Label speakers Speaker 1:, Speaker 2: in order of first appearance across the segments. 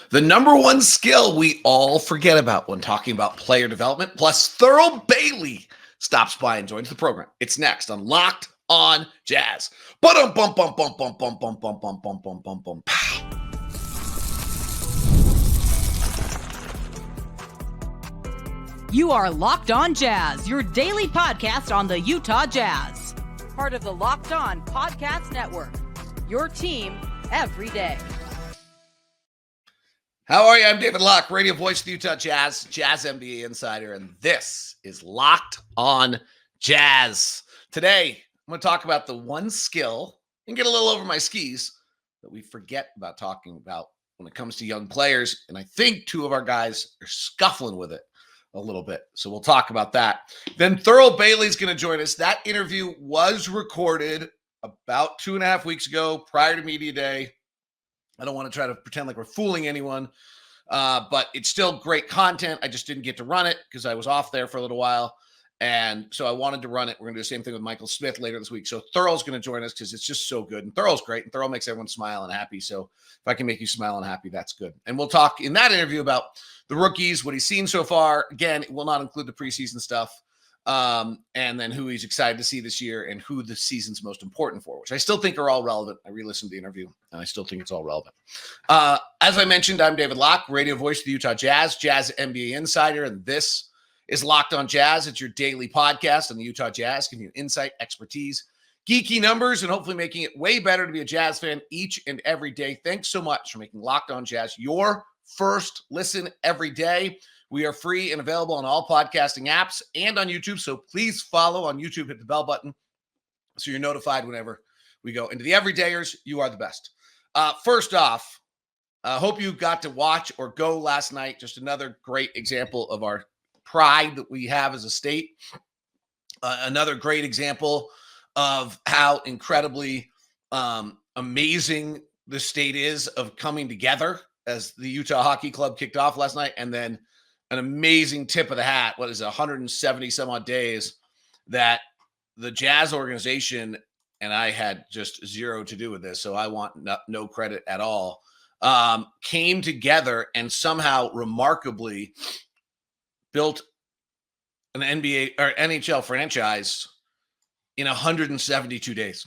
Speaker 1: The number one skill we all forget about when talking about player development, plus Thurl Bailey stops by and joins the program. It's next on Locked on Jazz. Bum bum bum bum bum bum bum bum bum bum bum bum bum.
Speaker 2: You are Locked on Jazz, your daily podcast on the Utah Jazz. Part of the Locked on Podcast Network. Your team every day.
Speaker 1: How are you? I'm David Locke, radio voice of the Utah Jazz, Jazz NBA insider, and this is Locked on Jazz. Today, I'm going to talk about the one skill and get a little over my skis that we forget about talking about when it comes to young players, and I think two of our guys are scuffling with it a little bit, so we'll talk about that. Then Thurl Bailey is going to join us. That interview was recorded about 2.5 weeks ago, prior to media day. I don't want to try to pretend like we're fooling anyone, but it's still great content. I just didn't get to run it because I was off there for a little while, and so I wanted to run it. We're going to do the same thing with Michael Smith later this week. So Thurl's going to join us because it's just so good, and Thurl's great, and Thurl makes everyone smile and happy. So if I can make you smile and happy, that's good. And we'll talk in that interview about the rookies, what he's seen so far. Again, it will not include the preseason stuff. And then who he's excited to see this year and who the season's most important for, which I still think are all relevant. I re-listened to the interview, and I still think it's all relevant. As I mentioned, I'm David Locke, radio voice of the Utah Jazz, Jazz NBA insider, and this is Locked on Jazz. It's your daily podcast on the Utah Jazz, giving you insight, expertise, geeky numbers, and hopefully making it way better to be a Jazz fan each and every day. Thanks so much for making Locked on Jazz your first listen every day. We are free and available on all podcasting apps and on YouTube, so please follow on YouTube. Hit the bell button so you're notified whenever we go into the everydayers. You are the best. First off, I hope you got to watch or go last night. Just another great example of our pride that we have as a state. Another great example of how incredibly amazing the state is of coming together as the Utah Hockey Club kicked off last night, and then an amazing tip of the hat. What is it, 170 some odd days that the Jazz organization, and I had just zero to do with this, so I want no credit at all, came together and somehow remarkably built an NBA or NHL franchise in 172 days.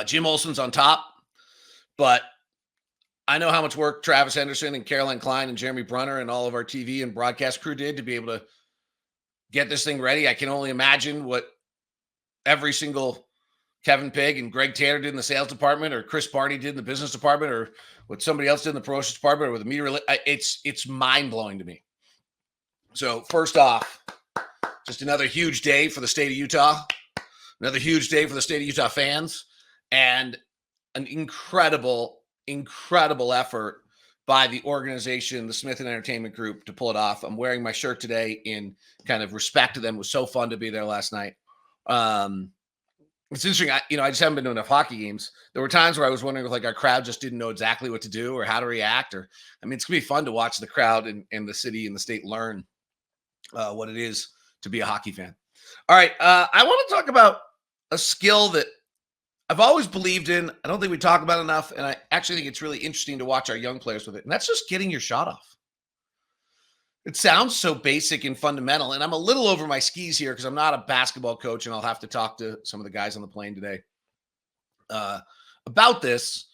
Speaker 1: Jim Olsen's on top, but I know how much work Travis Henderson and Caroline Klein and Jeremy Brunner and all of our TV and broadcast crew did to be able to get this thing ready. I can only imagine what every single Kevin Pigg and Greg Tanner did in the sales department, or Chris Barney did in the business department, or what somebody else did in the promotions department, or with the media. It's mind-blowing to me. So first off, just another huge day for the state of Utah, another huge day for the state of Utah fans, and an incredible effort by the organization, the Smith and Entertainment Group, to pull it off. I'm wearing my shirt today in kind of respect to them. It was so fun to be there last night. It's interesting. I just haven't been to enough hockey games. There were times where I was wondering if like our crowd just didn't know exactly what to do or how to react. Or, I mean, it's gonna be fun to watch the crowd and the city and the state learn what it is to be a hockey fan. All right. I want to talk about a skill that I've always believed in. I don't think we talk about it enough, and I actually think it's really interesting to watch our young players with it, and that's just getting your shot off. It sounds so basic and fundamental, and I'm a little over my skis here because I'm not a basketball coach, and I'll have to talk to some of the guys on the plane today about this.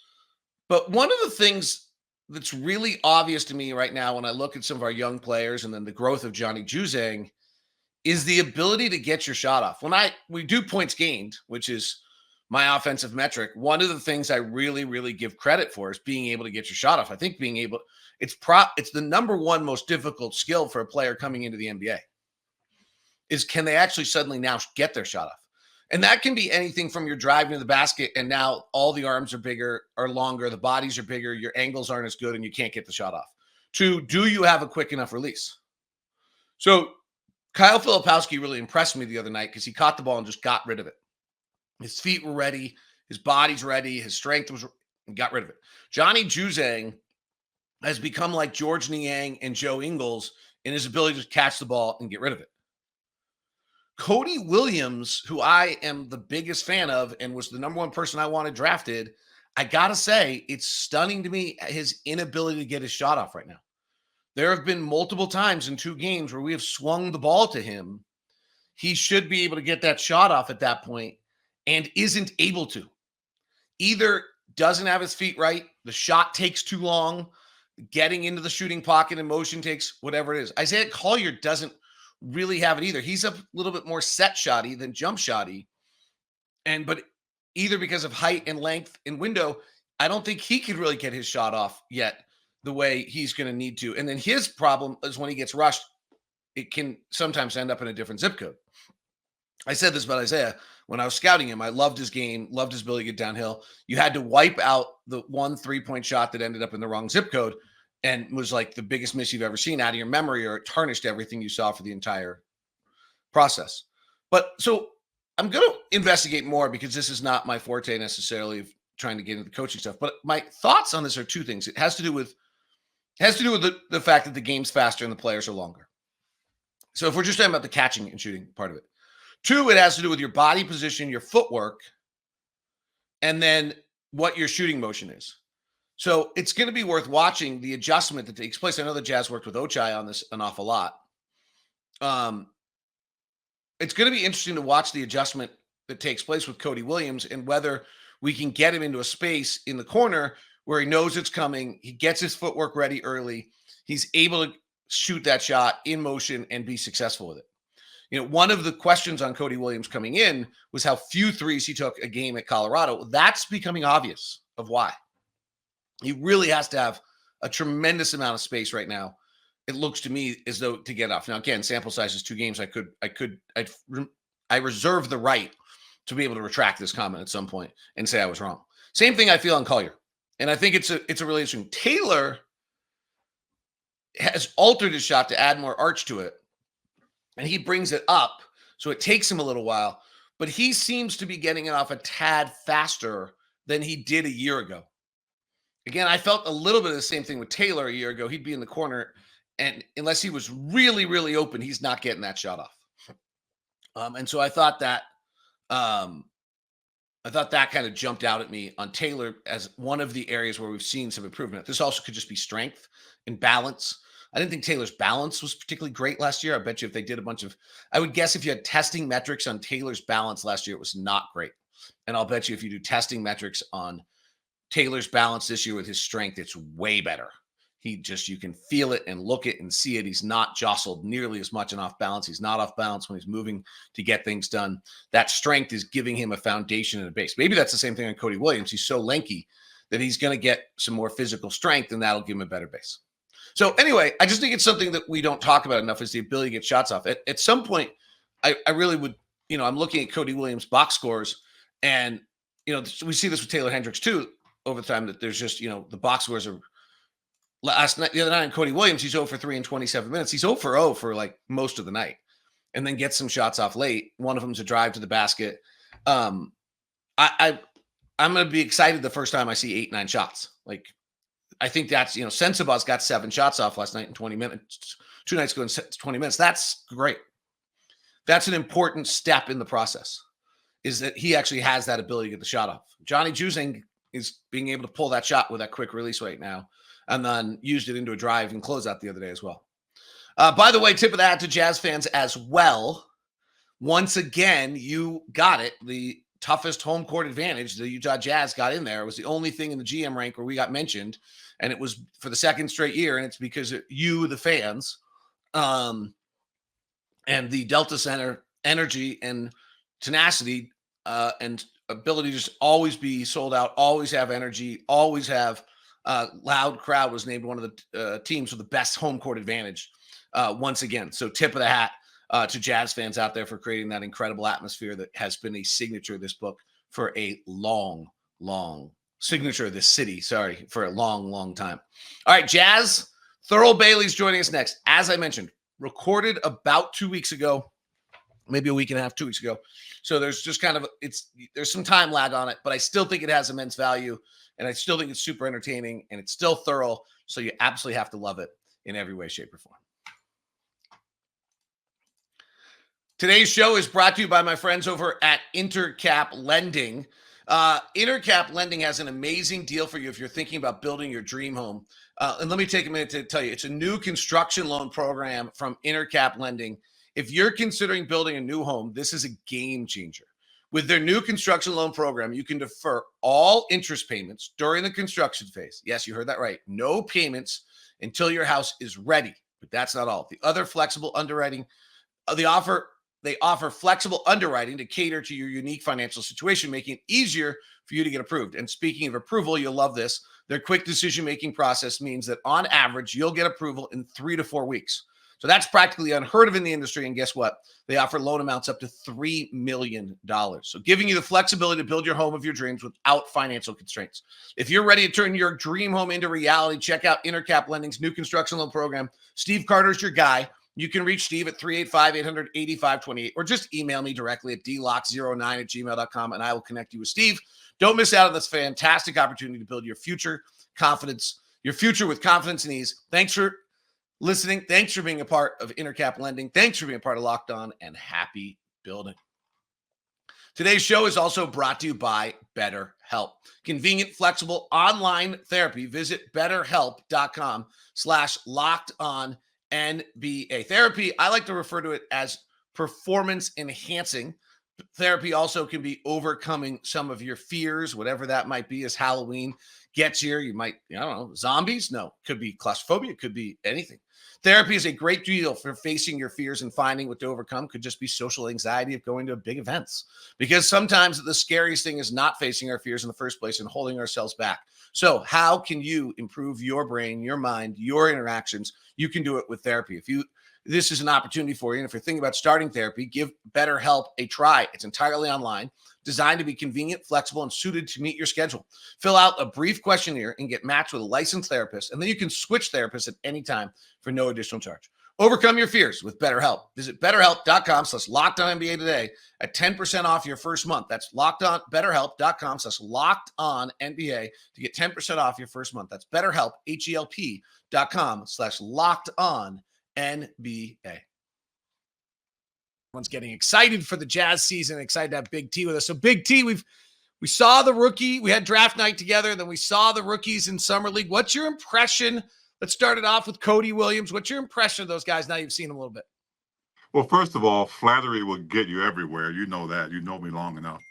Speaker 1: But one of the things that's really obvious to me right now when I look at some of our young players and then the growth of Johnny Juzang is the ability to get your shot off. When we do points gained, which is my offensive metric, one of the things I really, really give credit for is being able to get your shot off. I think it's the number one most difficult skill for a player coming into the NBA is, can they actually suddenly now get their shot off? And that can be anything from your driving to the basket, and now all the arms are bigger or longer, the bodies are bigger, your angles aren't as good, and you can't get the shot off, to do you have a quick enough release? So Kyle Filipowski really impressed me the other night because he caught the ball and just got rid of it. His feet were ready. His body's ready. His strength was, and got rid of it. Johnny Juzang has become like George Niang and Joe Ingles in his ability to catch the ball and get rid of it. Cody Williams, who I am the biggest fan of and was the number one person I wanted drafted, I got to say, it's stunning to me his inability to get his shot off right now. There have been multiple times in 2 games where we have swung the ball to him. He should be able to get that shot off at that point and isn't able to. Either doesn't have his feet right, the shot takes too long, getting into the shooting pocket in motion takes whatever it is. Isaiah Collier doesn't really have it either. He's a little bit more set shotty than jump shotty. But either because of height and length and window, I don't think he could really get his shot off yet the way he's going to need to. And then his problem is when he gets rushed, it can sometimes end up in a different zip code. I said this about Isaiah. When I was scouting him, I loved his game, loved his ability to get downhill. You had to wipe out the 1 3-point shot that ended up in the wrong zip code and was like the biggest miss you've ever seen out of your memory, or it tarnished everything you saw for the entire process. But so I'm going to investigate more because this is not my forte necessarily of trying to get into the coaching stuff. But my thoughts on this are 2 things. It has to do with the fact that the game's faster and the players are longer. So if we're just talking about the catching and shooting part of it. 2, it has to do with your body position, your footwork, and then what your shooting motion is. So it's going to be worth watching the adjustment that takes place. I know the Jazz worked with Ochai on this an awful lot. It's going to be interesting to watch the adjustment that takes place with Cody Williams and whether we can get him into a space in the corner where he knows it's coming. He gets his footwork ready early. He's able to shoot that shot in motion and be successful with it. You know, one of the questions on Cody Williams coming in was how few threes he took a game at Colorado. That's becoming obvious of why. He really has to have a tremendous amount of space right now. It looks to me as though to get off. Now, again, sample size is 2 games. I reserve the right to be able to retract this comment at some point and say I was wrong. Same thing I feel on Collier. And I think it's a really interesting. Taylor has altered his shot to add more arch to it. And he brings it up, so it takes him a little while. But he seems to be getting it off a tad faster than he did a year ago. Again, I felt a little bit of the same thing with Taylor a year ago. He'd be in the corner, and unless he was really, really open, he's not getting that shot off. And so I thought that kind of jumped out at me on Taylor as one of the areas where we've seen some improvement. This also could just be strength and balance. I didn't think Taylor's balance was particularly great last year. I bet you if they did I would guess if you had testing metrics on Taylor's balance last year, it was not great. And I'll bet you if you do testing metrics on Taylor's balance this year with his strength, it's way better. You can feel it and look it and see it. He's not jostled nearly as much and off balance. He's not off balance when he's moving to get things done. That strength is giving him a foundation and a base. Maybe that's the same thing on Cody Williams. He's so lanky that he's going to get some more physical strength, and that'll give him a better base. So anyway, I just think it's something that we don't talk about enough is the ability to get shots off. At some point, I really would, I'm looking at Cody Williams' box scores, and, we see this with Taylor Hendricks too over time, that there's just, the box scores are the other night in Cody Williams, he's 0 for 3 in 27 minutes. He's 0 for 0 for like most of the night, and then gets some shots off late. One of them's a drive to the basket. I'm going to be excited the first time I see 8-9 shots. Like, I think that's, Sensabaugh's got 7 shots off last night in 20 minutes, 2 nights ago in 20 minutes. That's great. That's an important step in the process, is that he actually has that ability to get the shot off. Johnny Juzang is being able to pull that shot with that quick release right now, and then used it into a drive and closeout the other day as well. By the way, tip of the hat to Jazz fans as well. Once again, you got it. The toughest home court advantage the Utah Jazz got in there. It was the only thing in the GM rank where we got mentioned, and it was for the 2nd straight year, and it's because of you, the fans, and the Delta Center energy and tenacity and ability to just always be sold out, always have energy, always have loud crowd. Was named one of the teams with the best home court advantage once again. So tip of the hat to Jazz fans out there for creating that incredible atmosphere that has been a signature of this book for a long signature of this city. Sorry, for a long time. All right, Jazz. Thurl Bailey's joining us next. As I mentioned, recorded about 2 weeks ago, maybe a week and a half, 2 weeks ago. So there's just there's some time lag on it, but I still think it has immense value, and I still think it's super entertaining, and it's still Thurl. So you absolutely have to love it in every way, shape, or form. Today's show is brought to you by my friends over at Intercap Lending. Intercap Lending has an amazing deal for you if you're thinking about building your dream home. And let me take a minute to tell you, it's a new construction loan program from Intercap Lending. If you're considering building a new home, this is a game changer. With their new construction loan program, you can defer all interest payments during the construction phase. Yes, you heard that right. No payments until your house is ready. But that's not all. The other flexible underwriting, they offer flexible underwriting to cater to your unique financial situation, making it easier for you to get approved. And speaking of approval, you'll love this. Their quick decision-making process means that on average, you'll get approval in 3 to 4 weeks. So that's practically unheard of in the industry. And guess what? They offer loan amounts up to $3 million. So giving you the flexibility to build your home of your dreams without financial constraints. If you're ready to turn your dream home into reality, check out Intercap Lending's new construction loan program. Steve Carter's your guy. You can reach Steve at 385-800-8528 or just email me directly at dlock09@gmail.com and I will connect you with Steve. Don't miss out on this fantastic opportunity to build your future with confidence and ease. Thanks for listening. Thanks for being a part of Intercap Lending. Thanks for being a part of Locked On, and happy building. Today's show is also brought to you by BetterHelp. Convenient, flexible online therapy. Visit betterhelp.com/lockedonnba. Therapy, I like to refer to it as performance enhancing. Therapy also can be overcoming some of your fears, whatever that might be, as Halloween gets here. You might, I don't know, zombies? No, could be claustrophobia, could be anything. Therapy is a great deal for facing your fears and finding what to overcome. Could just be social anxiety of going to big events. Because sometimes the scariest thing is not facing our fears in the first place and holding ourselves back. So how can you improve your brain, your mind, your interactions? You can do it with therapy. This is an opportunity for you. And if you're thinking about starting therapy, give BetterHelp a try. It's entirely online, designed to be convenient, flexible, and suited to meet your schedule. Fill out a brief questionnaire and get matched with a licensed therapist. And then you can switch therapists at any time for no additional charge. Overcome your fears with BetterHelp. Visit betterhelp.com/lockedonnba today at 10% off your first month. That's betterhelp.com/lockedonnba to get 10% off your first month. That's BetterHelp, HELP.com/lockedonnba. Everyone's getting excited for the Jazz season, excited to have Big T with us. So Big T, we saw the rookie. We had draft night together, then we saw the rookies in Summer League. What's your impression? Let's start it off with Cody Williams. What's your impression of those guys now you've seen them a little bit?
Speaker 3: Well, first of all, flattery will get you everywhere. You know that. You know me long enough.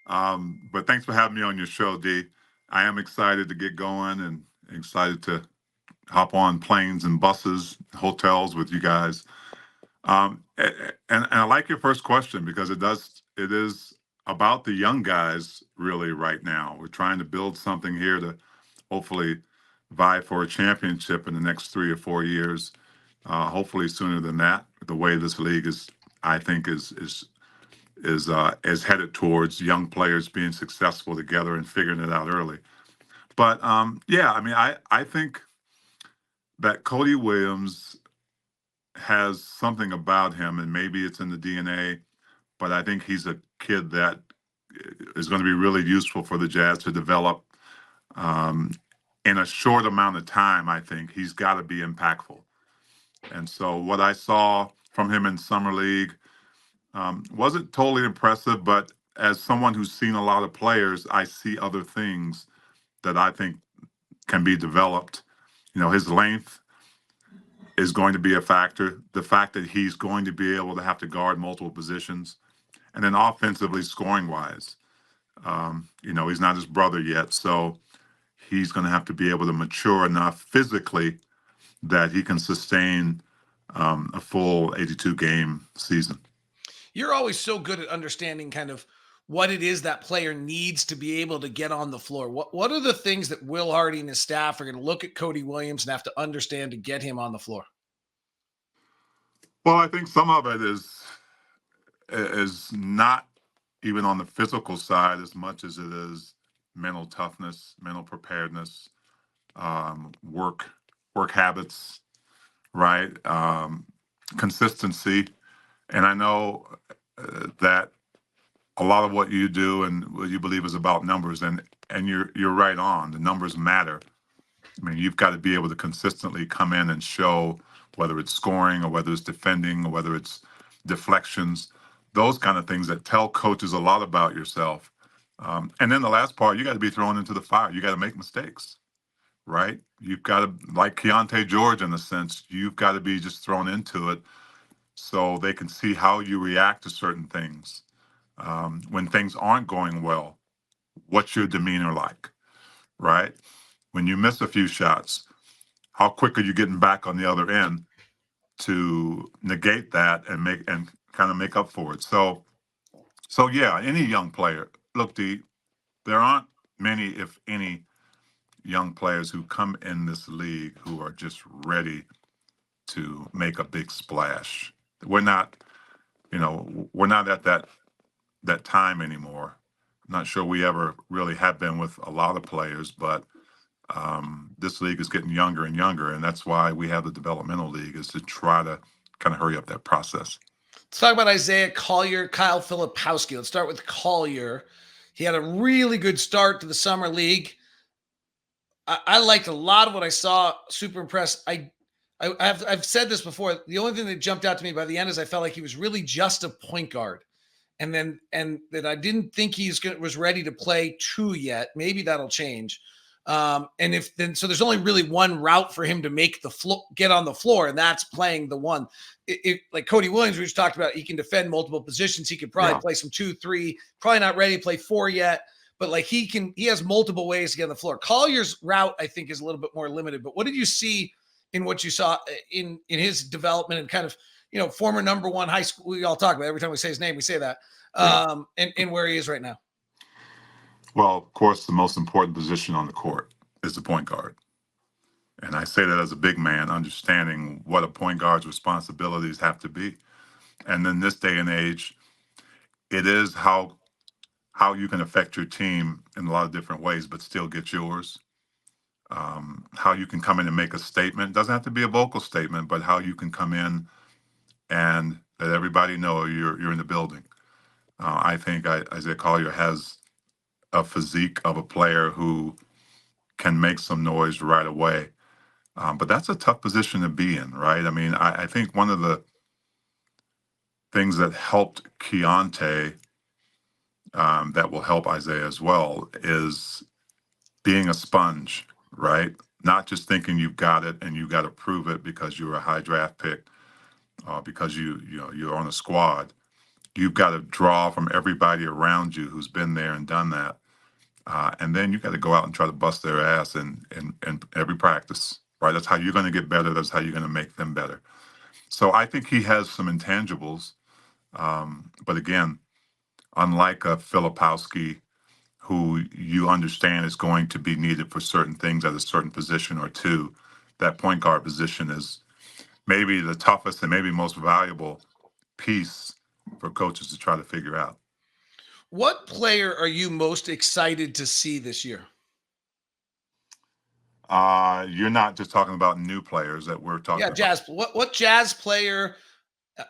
Speaker 3: But thanks for having me on your show, D. I am excited to get going and excited to hop on planes and buses, hotels with you guys. And I like your first question because it is about the young guys really right now. We're trying to build something here to hopefully vie for a championship in the next 3 or 4 years. Hopefully sooner than that. The way this league is, I think, is headed towards young players being successful together and figuring it out early. But yeah, I mean, I think that Cody Williams has something about him, and maybe it's in the DNA, but I think he's a kid that is going to be really useful for the Jazz to develop in a short amount of time. I think he's got to be impactful. And so what I saw from him in Summer League wasn't totally impressive, but as someone who's seen a lot of players, I see other things that I think can be developed. You know, his length is going to be a factor. The fact that he's going to be able to have to guard multiple positions. And then offensively, scoring-wise, you know, he's not his brother yet. So he's going to have to be able to mature enough physically that he can sustain a full 82-game season.
Speaker 1: You're always so good at understanding kind of what it is that player needs to be able to get on the floor. What are the things that Will Hardy and his staff are going to look at Cody Williams and have to understand to get him on the floor?
Speaker 3: Well, I think some of it is not even on the physical side as much as it is mental toughness, mental preparedness, work habits, right? Consistency. And I know that a lot of what you do and what you believe is about numbers, and you're right on. The numbers matter. I mean, you've got to be able to consistently come in and show, whether it's scoring or whether it's defending or whether it's deflections, those kind of things that tell coaches a lot about yourself. And then the last part, you got to be thrown into the fire. You got to make mistakes, right? You've got to, like Keontae George in a sense, you've got to be just thrown into it so they can see how you react to certain things. When things aren't going well, what's your demeanor like, right? When you miss a few shots, how quick are you getting back on the other end to negate that and kind of make up for it? So yeah, any young player. Look, there aren't many, if any, young players who come in this league who are just ready to make a big splash. We're not at that time anymore. I'm not sure we ever really have been with a lot of players, but this league is getting younger and younger, and that's why we have the developmental league, is to try to kind of hurry up that process.
Speaker 1: Let's talk about Isaiah Collier, Kyle Filipowski. Let's start with Collier. He had a really good start to the summer league. I liked a lot of what I saw. Super impressed. I've said this before. The only thing that jumped out to me by the end is I felt like he was really just a point guard, and that I didn't think was ready to play two yet. Maybe that'll change. So there's only really one route for him to make get on the floor, and that's playing the one. Like Cody Williams, we just talked about, he can defend multiple positions. He could probably play some 2-3. Probably not ready to play 4 yet. But like he has multiple ways to get on the floor. Collier's route, I think, is a little bit more limited. But what did you see in what you saw in his development and kind of, former number one high school? We all talk about it. Every time we say his name, we say that. And where he is right now.
Speaker 3: Well, of course, the most important position on the court is the point guard. And I say that as a big man, understanding what a point guard's responsibilities have to be. And in this day and age, it is how you can affect your team in a lot of different ways, but still get yours. How you can come in and make a statement. It doesn't have to be a vocal statement, but how you can come in and let everybody know you're in the building. I think Isaiah Collier has a physique of a player who can make some noise right away. But that's a tough position to be in, right? I mean, I think one of the things that helped Keontae, that will help Isaiah as well, is being a sponge, right? Not just thinking you've got it and you got to prove it because you're a high draft pick, because you're on a squad. You've got to draw from everybody around you who's been there and done that. And then you got to go out and try to bust their ass in every practice, right? That's how you're going to get better. That's how you're going to make them better. So I think he has some intangibles. But again, unlike a Filipowski, who you understand is going to be needed for certain things at a certain position or two, that point guard position is maybe the toughest and maybe most valuable piece for coaches to try to figure out.
Speaker 1: What player are you most excited to see this year?
Speaker 3: You're not just talking about new players that we're talking about.
Speaker 1: Jazz. What Jazz player?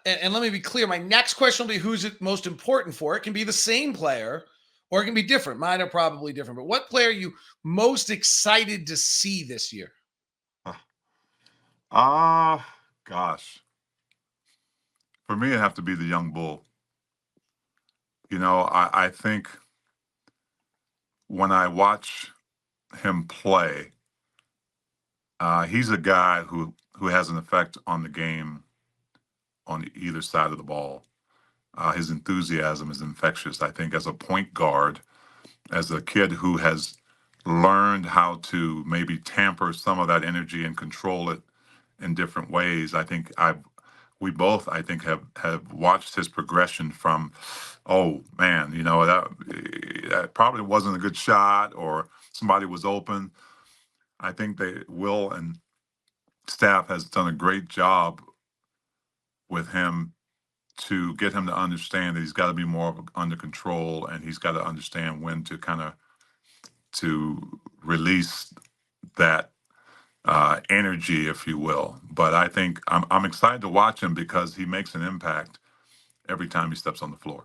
Speaker 1: And let me be clear. My next question will be, who's it most important for? It can be the same player, or it can be different. Mine are probably different. But what player are you most excited to see this year?
Speaker 3: Gosh. For me, it'd have to be the young bull. I think when I watch him play, he's a guy who has an effect on the game on either side of the ball. His enthusiasm is infectious. I think as a point guard, as a kid who has learned how to maybe tamper some of that energy and control it in different ways, I think we both have watched his progression from, oh man, that probably wasn't a good shot, or somebody was open. I think Will and staff has done a great job with him to get him to understand that he's got to be more under control, and he's got to understand when to release that energy, if you will. But I think I'm excited to watch him because he makes an impact every time he steps on the floor.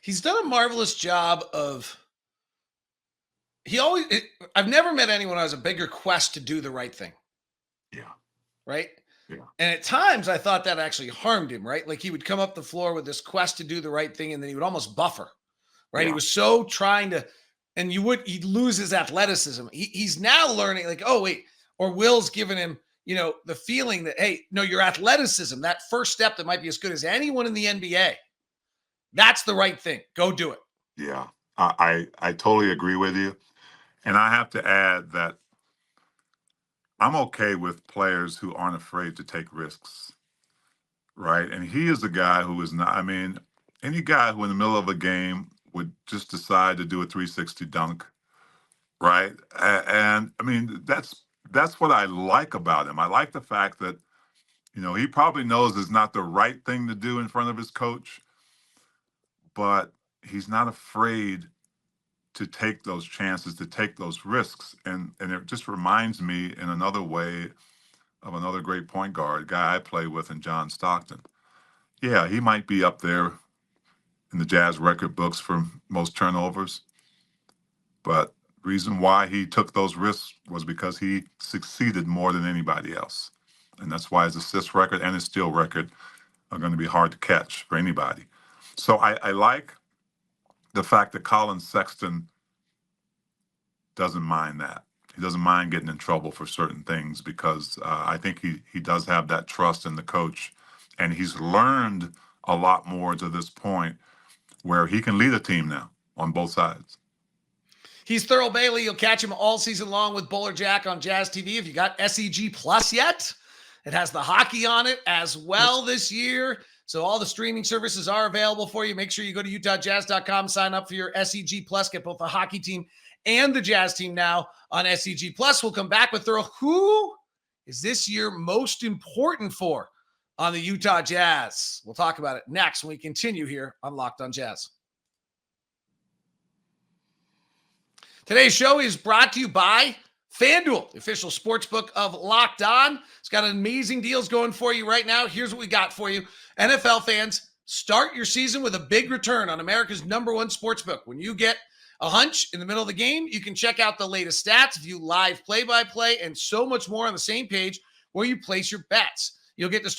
Speaker 1: He's done a marvelous job of. I've never met anyone who has a bigger quest to do the right thing.
Speaker 3: Yeah.
Speaker 1: Right.
Speaker 3: Yeah.
Speaker 1: And at times I thought that actually harmed him, right? Like he would come up the floor with this quest to do the right thing, and then he would almost buffer, right? Yeah. He was so trying to and he'd lose his athleticism. He's now learning, like, oh, wait, or Will's giving him, the feeling that, hey, no, your athleticism, that first step that might be as good as anyone in the NBA, that's the right thing. Go do it.
Speaker 3: Yeah, I totally agree with you. And I have to add that I'm okay with players who aren't afraid to take risks, right? And he is a guy who is not, any guy who in the middle of a game would just decide to do a 360 dunk, right? And that's what I like about him. I like the fact that, he probably knows it's not the right thing to do in front of his coach, but he's not afraid to take those chances, to take those risks. And it just reminds me in another way of another great point guard, guy I play with in John Stockton. Yeah, he might be up there in the Jazz record books for most turnovers, but reason why he took those risks was because he succeeded more than anybody else. And that's why his assist record and his steal record are going to be hard to catch for anybody. So I like the fact that Collin Sexton doesn't mind that. He doesn't mind getting in trouble for certain things because I think he does have that trust in the coach, and he's learned a lot more to this point where he can lead a team now on both sides.
Speaker 1: He's Thurl Bailey. You'll catch him all season long with Bowler Jack on Jazz TV. If you got SEG Plus yet, it has the hockey on it as well this year. So all the streaming services are available for you. Make sure you go to UtahJazz.com, sign up for your SEG Plus, get both the hockey team and the Jazz team now on SEG Plus. We'll come back with Thurl. Who is this year most important for on the Utah Jazz? We'll talk about it next when we continue here on Locked on Jazz. Today's show is brought to you by FanDuel, the official sportsbook of Locked On. It's got amazing deals going for you right now. Here's what we got for you. NFL fans, start your season with a big return on America's #1 sportsbook. When you get a hunch in the middle of the game, you can check out the latest stats, view live play-by-play, and so much more on the same page where you place your bets. You'll get to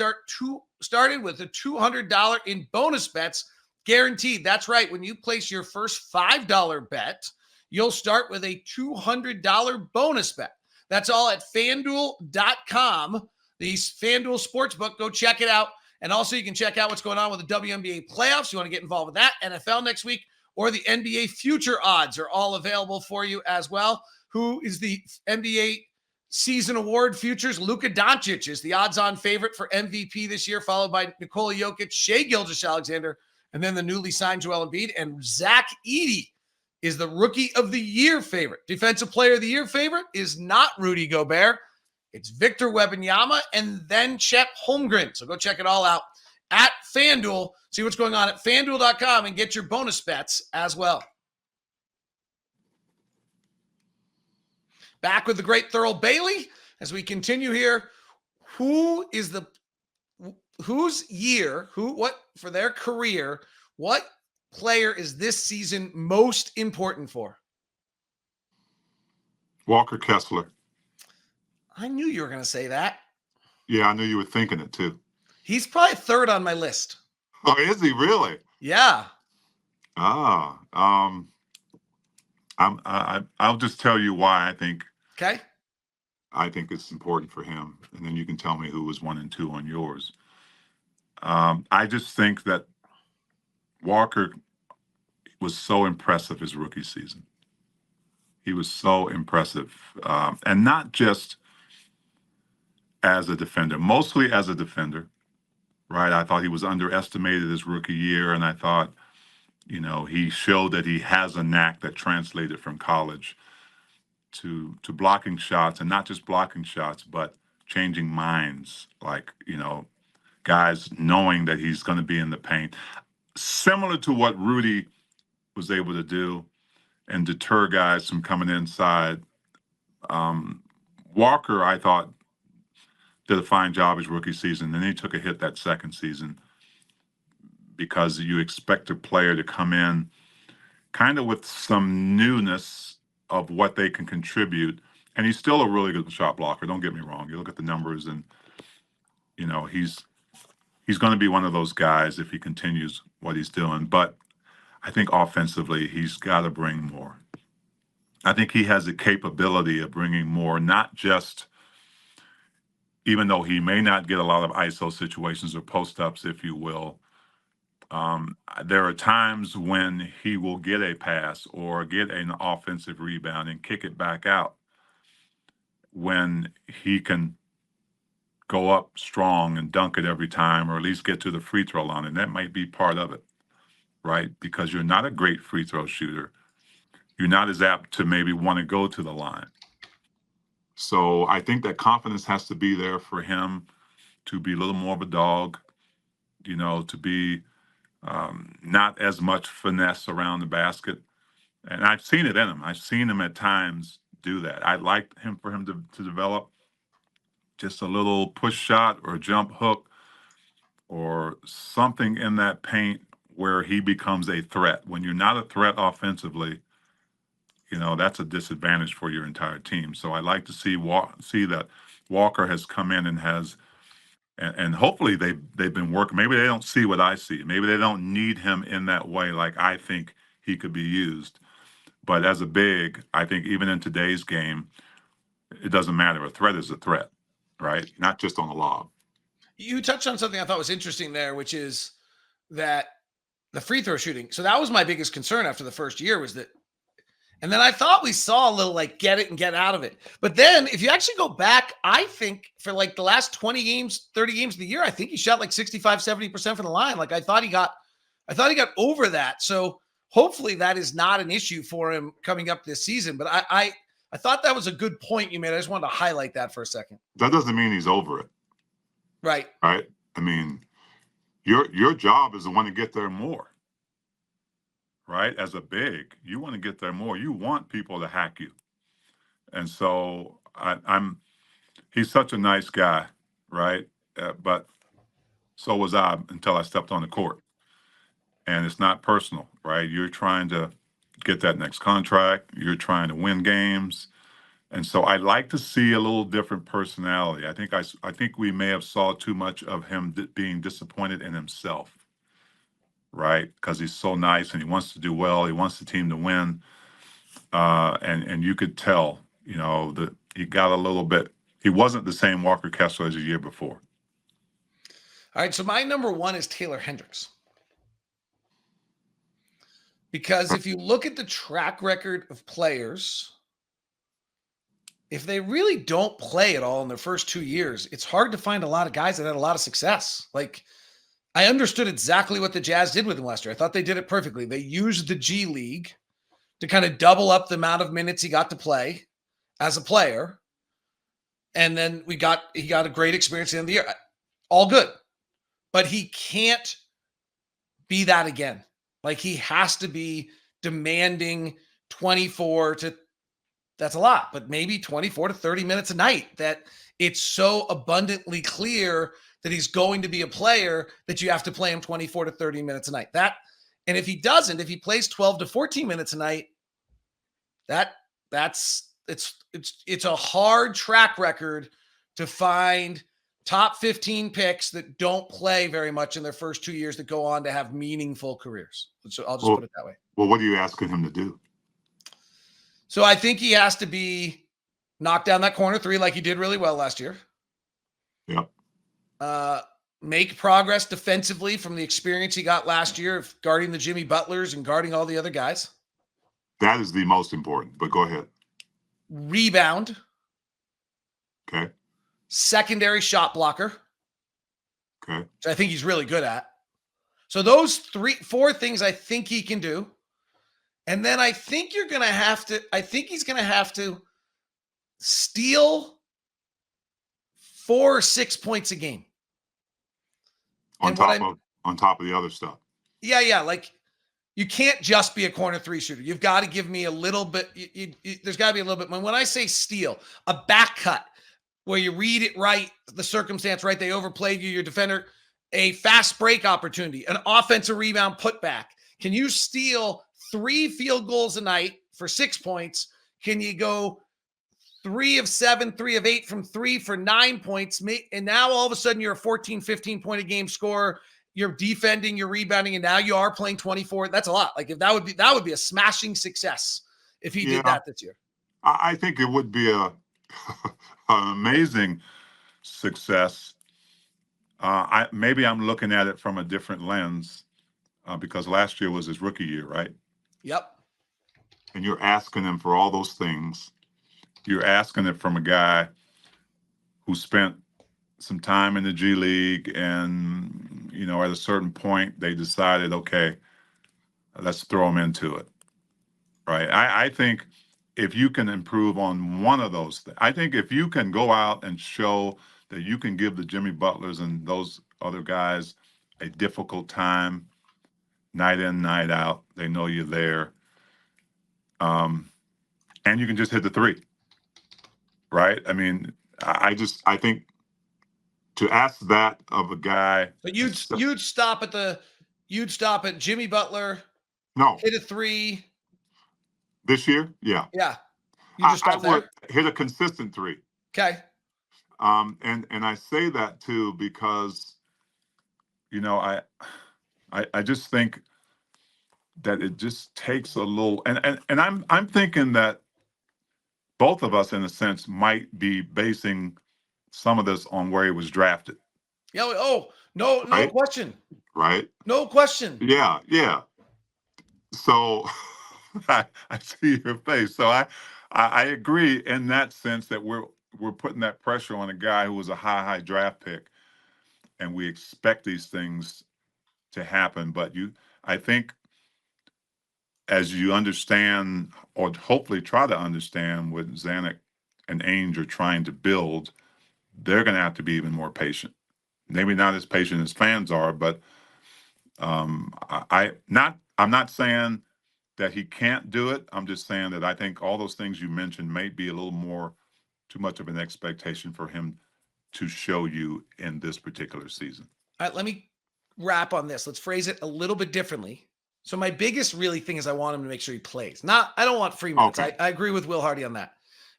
Speaker 1: started with a $200 in bonus bets guaranteed. That's right. When you place your first $5 bet, you'll start with a $200 bonus bet. That's all at FanDuel.com, the FanDuel Sportsbook. Go check it out. And also you can check out what's going on with the WNBA playoffs. You want to get involved with that, NFL next week, or the NBA future odds are all available for you as well. Who is the NBA season award futures? Luka Doncic is the odds-on favorite for MVP this year, followed by Nikola Jokic, Shai Gilgeous-Alexander, and then the newly signed Joel Embiid. And Zach Edey is the Rookie of the Year favorite. Defensive Player of the Year favorite is not Rudy Gobert. It's Victor Wembanyama and then Chet Holmgren. So go check it all out at FanDuel. See what's going on at FanDuel.com and get your bonus bets as well. Back with the great Thurl Bailey as we continue here. What for their career, what player is this season most important for?
Speaker 3: Walker Kessler.
Speaker 1: I knew you were going to say that.
Speaker 3: Yeah, I knew you were thinking it too.
Speaker 1: He's probably third on my list.
Speaker 3: Oh, is he really?
Speaker 1: Yeah.
Speaker 3: I'll just tell you why I think.
Speaker 1: Okay.
Speaker 3: I think it's important for him, and then you can tell me who was 1 and 2 on yours. I just think that Walker was so impressive his rookie season. He was so impressive, and not just as a defender, mostly as a defender, right? I thought he was underestimated his rookie year, and I thought, he showed that he has a knack that translated from college to blocking shots, and not just blocking shots, but changing minds, like, guys knowing that he's going to be in the paint. Similar to what Rudy was able to do and deter guys from coming inside. Walker, I thought, did a fine job his rookie season. Then he took a hit that second season because you expect a player to come in kind of with some newness of what they can contribute. And he's still a really good shot blocker. Don't get me wrong. You look at the numbers and, he's going to be one of those guys if he continues what he's doing. But I think offensively, he's got to bring more. I think he has the capability of bringing more, not just, even though he may not get a lot of ISO situations or post-ups, if you will, there are times when he will get a pass or get an offensive rebound and kick it back out when he can go up strong and dunk it every time, or at least get to the free throw line. And that might be part of it, right? Because you're not a great free throw shooter. You're not as apt to maybe want to go to the line. So I think that confidence has to be there for him to be a little more of a dog, to be not as much finesse around the basket. And I've seen it in him. I've seen him at times do that. I'd like for him to develop just a little push shot or jump hook or something in that paint where he becomes a threat. When you're not a threat offensively, that's a disadvantage for your entire team. So I like to see that Walker has come in and has, and hopefully they've been working. Maybe they don't see what I see. Maybe they don't need him in that way like I think he could be used. But as a big, I think even in today's game, it doesn't matter. A threat is a threat, right? Not just on the lob.
Speaker 1: You touched on something I thought was interesting there, which is that the free throw shooting. So that was my biggest concern after the first year was that, and then I thought we saw a little like get it and get out of it. But then if you actually go back, I think for like the last 20 games, 30 games of the year, I think he shot like 65, 70% from the line. Like I thought he got over that. So hopefully that is not an issue for him coming up this season. But I thought that was a good point you made. I just wanted to highlight that for a second.
Speaker 3: That doesn't mean he's over it.
Speaker 1: Right.
Speaker 3: Right. I mean, your job is to want to get there more. Right? As a big, you want to get there more. You want people to hack you. And so he's such a nice guy, right? But so was I until I stepped on the court. And it's not personal, right? You're trying to get that next contract. You're trying to win games. And so I'd like to see a little different personality. I think we may have saw too much of him being disappointed in himself. Right, because he's so nice and he wants to do well. He wants the team to win, and you could tell, that he got a little bit. He wasn't the same Walker Kessler as the year before.
Speaker 1: All right, so my number one is Taylor Hendricks, because if you look at the track record of players, if they really don't play at all in their first 2 years, it's hard to find a lot of guys that had a lot of success. Like, I understood exactly what the Jazz did with him last year. I thought they did it perfectly. They used the G League to kind of double up the amount of minutes he got to play as a player. And then he got a great experience at the end of the year. All good. But he can't be that again. Like, he has to be demanding 24 to, that's a lot, but maybe 24 to 30 minutes a night, that it's so abundantly clear that he's going to be a player that you have to play him 24 to 30 minutes a night. And if he doesn't, if he plays 12 to 14 minutes a night, it's a hard track record to find top 15 picks that don't play very much in their first 2 years that go on to have meaningful careers. So I'll just put it that way.
Speaker 3: Well, what are you asking him to do?
Speaker 1: So I think he has to knock down that corner three like he did really well last year.
Speaker 3: Yep.
Speaker 1: Make progress defensively from the experience he got last year of guarding the Jimmy Butlers and guarding all the other guys.
Speaker 3: That is the most important, but go ahead.
Speaker 1: Rebound.
Speaker 3: Okay.
Speaker 1: Secondary shot blocker.
Speaker 3: Okay.
Speaker 1: Which I think he's really good at. So those 4 things I think he can do. And then I think he's going to have to steal 4 or 6 points a game.
Speaker 3: On top of the other stuff.
Speaker 1: Yeah. Like, you can't just be a corner 3 shooter. You've got to give me a little bit. There's got to be a little bit. When I say steal, a back cut where you read it right, the circumstance right, they overplayed you, your defender, a fast break opportunity, an offensive rebound putback. Can you steal 3 field goals a night for 6 points? Can you go 3 of 7, 3 of 8 from 3 for 9 points? And now all of a sudden you're a 14, 15 point a game scorer. You're defending, you're rebounding, and now you are playing 24. That's a lot. Like, if that would be a smashing success if he did that this year?
Speaker 3: I think it would be an amazing success. Maybe I'm looking at it from a different lens because last year was his rookie year, right?
Speaker 1: Yep.
Speaker 3: And you're asking him for all those things. You're asking it from a guy who spent some time in the G League, and at a certain point they decided, okay, let's throw him into it, right? I think if you can improve on one of those things, I think if you can go out and show that you can give the Jimmy Butlers and those other guys a difficult time, night in, night out, they know you're there, and you can just hit the three, right? I mean, I think to ask that of a guy.
Speaker 1: But you'd stop at Jimmy Butler.
Speaker 3: No.
Speaker 1: Hit a three.
Speaker 3: This year? Yeah.
Speaker 1: Yeah. You just
Speaker 3: I would hit a consistent three.
Speaker 1: Okay.
Speaker 3: And I say that too because, I just think that it just takes a little, and I'm thinking that both of us, in a sense, might be basing some of this on where he was drafted.
Speaker 1: Yeah. Oh, no
Speaker 3: right?
Speaker 1: Question.
Speaker 3: Right.
Speaker 1: No question.
Speaker 3: Yeah. Yeah. So I see your face. So I agree in that sense that we're putting that pressure on a guy who was a high draft pick, and we expect these things to happen. But I think as you understand, or hopefully try to understand, what Zanuck and Ainge are trying to build, they're going to have to be even more patient. Maybe not as patient as fans are, but I'm not saying that he can't do it. I'm just saying that I think all those things you mentioned may be a little more too much of an expectation for him to show you in this particular season.
Speaker 1: All right, let me wrap on this. Let's phrase it a little bit differently. So my biggest really thing is I want him to make sure he plays. I don't want free minutes.
Speaker 3: Okay.
Speaker 1: I agree with Will Hardy on that.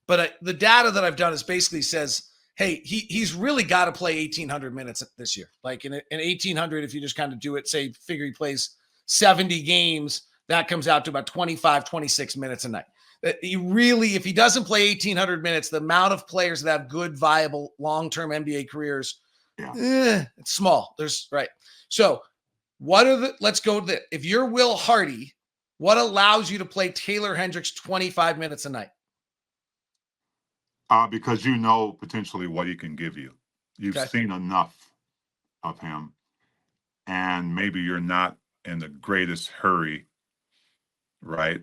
Speaker 1: But the data that I've done is basically says, hey, he's really got to play 1,800 minutes this year. Like in 1,800, if you just kind of do it, say, figure he plays 70 games, that comes out to about 25, 26 minutes a night. He really, if he doesn't play 1,800 minutes, the amount of players that have good, viable, long-term NBA careers, it's small. Right. So let's go to this. If you're Will Hardy, what allows you to play Taylor Hendricks 25 minutes a night?
Speaker 3: Because potentially what he can give you. You've seen enough of him, and maybe you're not in the greatest hurry, right,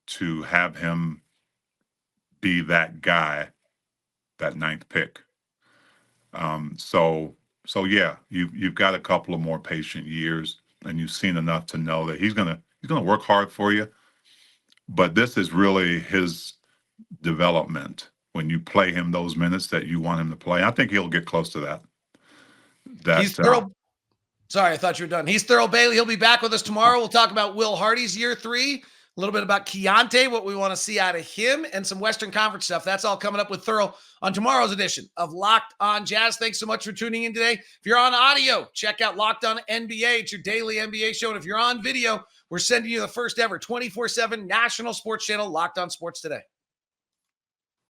Speaker 3: to have him be that guy, that ninth pick. So yeah, you've got a couple of more patient years, and you've seen enough to know that he's gonna work hard for you. But this is really his development. When you play him those minutes that you want him to play, I think he'll get close to that.
Speaker 1: He's Thurl. Sorry, I thought you were done. He's Thurl Bailey. He'll be back with us tomorrow. We'll talk about Will Hardy's year 3, a little bit about Keontae, what we want to see out of him, and some Western Conference stuff. That's all coming up with Thurl on tomorrow's edition of Locked On Jazz. Thanks so much for tuning in today. If you're on audio, check out Locked On NBA. It's your daily NBA show. And if you're on video, we're sending you the first ever 24/7 national sports channel, Locked On Sports Today.